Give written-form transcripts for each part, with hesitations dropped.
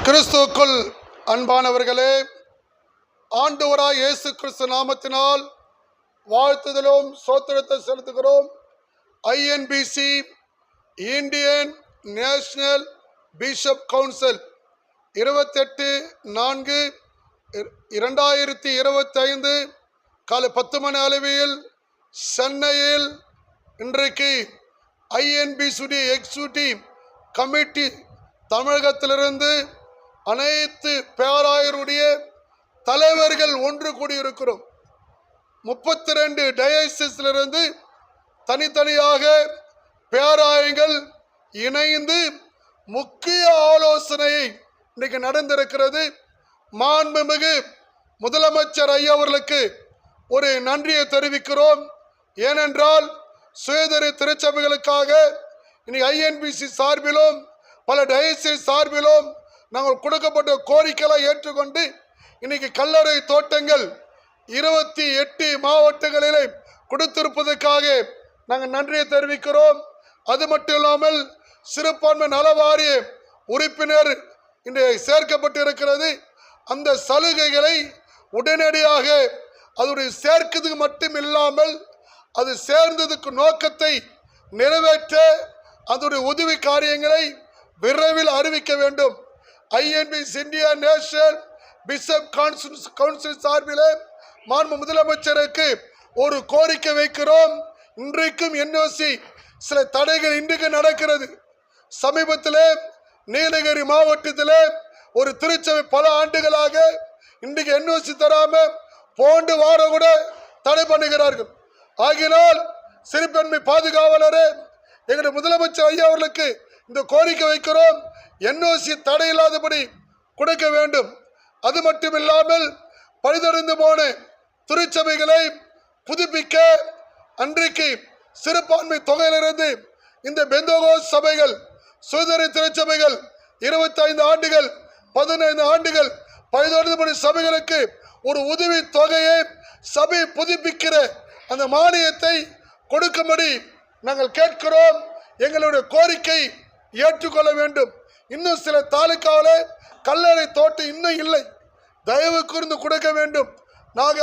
கிறிஸ்துவுக்குள் அன்பானவர்களே, ஆண்டவராய் இயேசு கிறிஸ்து நாமத்தினால் வாழ்த்துதலும் சோத்திரத்தை செலுத்துகிறோம். ஐஎன்பிசி இந்தியன் நேஷனல் பிஷப் கவுன்சில் 28/4/2025 காலை 10 மணி அளவில் சென்னையில் இன்றைக்கு ஐஎன்பிசி எக்ஸிக்யூட்டிவ் கமிட்டி தமிழகத்திலிருந்து அனைத்து பேராயருடைய தலைவர்கள் ஒன்று கூடியிருக்கிறோம். 32 டயசிஸிலிருந்து தனித்தனியாக பேராயர்கள் இணைந்து முக்கிய ஆலோசனையை இன்னைக்கு நடந்திருக்கிறது. மாண்புமிகு முதலமைச்சர் ஐயா அவர்களுக்கு ஒரு நன்றியை தெரிவிக்கிறோம். ஏனென்றால் சுயதரி திருச்சபைகளுக்காக இன்னைக்கு ஐஎன்பிசி சார்பிலும் பல டயசிஸ் சார்பிலும் நாங்கள் கொடுக்கப்பட்ட கோரிக்கைகளை ஏற்றுக்கொண்டு இன்னைக்கு கல்லறை தோட்டங்கள் 28 மாவட்டங்களிலே கொடுத்திருப்பதற்காக நாங்கள் நன்றியை தெரிவிக்கிறோம். அது மட்டும் இல்லாமல் சிறுபான்மை நல வாரிய உறுப்பினர் இன்று சேர்க்கப்பட்டிருக்கிறது. அந்த சலுகைகளை உடனடியாக அதனுடைய சேர்க்கிறதுக்கு மட்டும் இல்லாமல் அது சேர்ந்ததுக்கு நோக்கத்தை நிறைவேற்ற அதனுடைய உதவி காரியங்களை விரைவில் அறிவிக்க வேண்டும். ஐஎன்பிசி இந்தியா நேஷனல் பிஷப் கவுன்சில் சார்பில் மாண்பு முதலமைச்சருக்கு ஒரு கோரிக்கை வைக்கிறோம். இன்றைக்கும் என்ஓசி சில தடைகள் இன்றைக்கு நடக்கிறது. சமீபத்தில் நீலகிரி மாவட்டத்தில் ஒரு திருச்சபை பல ஆண்டுகளாக இன்றைக்கு என்ஓசி தராம போண்டு வார கூட தடை பண்ணுகிறார்கள். ஆகினால் சிறுபான்மை பாதுகாவலரே, எங்களுடைய முதலமைச்சர் ஐயா அவர்களுக்கு இந்த கோரிக்கை வைக்கிறோம். என்ஓசி தடையில்லாதபடி கொடுக்க வேண்டும். அது மட்டும் இல்லாமல் பழுதடைந்து போன திருச்சபைகளை புதுப்பிக்க அன்றைக்கு சிறுபான்மை தொகையிலிருந்து இந்த பெந்தகோஸ்து சபைகள் சுதந்திர திருச்சபைகள் 25 ஆண்டுகள் 15 ஆண்டுகள் பழுதடைந்து போன சபைகளுக்கு ஒரு உதவி தொகையை சபை புதுப்பிக்கிற அந்த மானியத்தை கொடுக்கும்படி நாங்கள் கேட்கிறோம். எங்களுடைய கோரிக்கை ஏற்றுக்கொள்ள வேண்டும். இன்னும் சில தாலுக்காவில் கல்லறை தோட்டம் இன்னும் இல்லை, தயவு கூர்ந்து கொடுக்க வேண்டும்.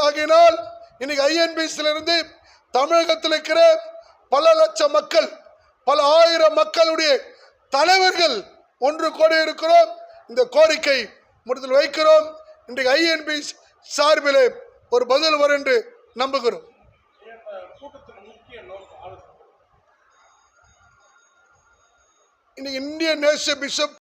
ஆகினால் இன்னைக்கு ஐஎன்பிசியிலிருந்து தமிழகத்தில் இருக்கிற பல லட்சம் மக்கள், பல ஆயிரம் மக்களுடைய தலைவர்கள் ஒன்று கூட இருக்கிறோம். இந்த கோரிக்கை முடிவில் வைக்கிறோம். இன்றைக்கு ஐஎன்பிசி சார்பில் ஒரு பதில் வரும் என்று நம்புகிறோம். இன்னைக்கு இந்தியன் நேஷனல் பிஷப்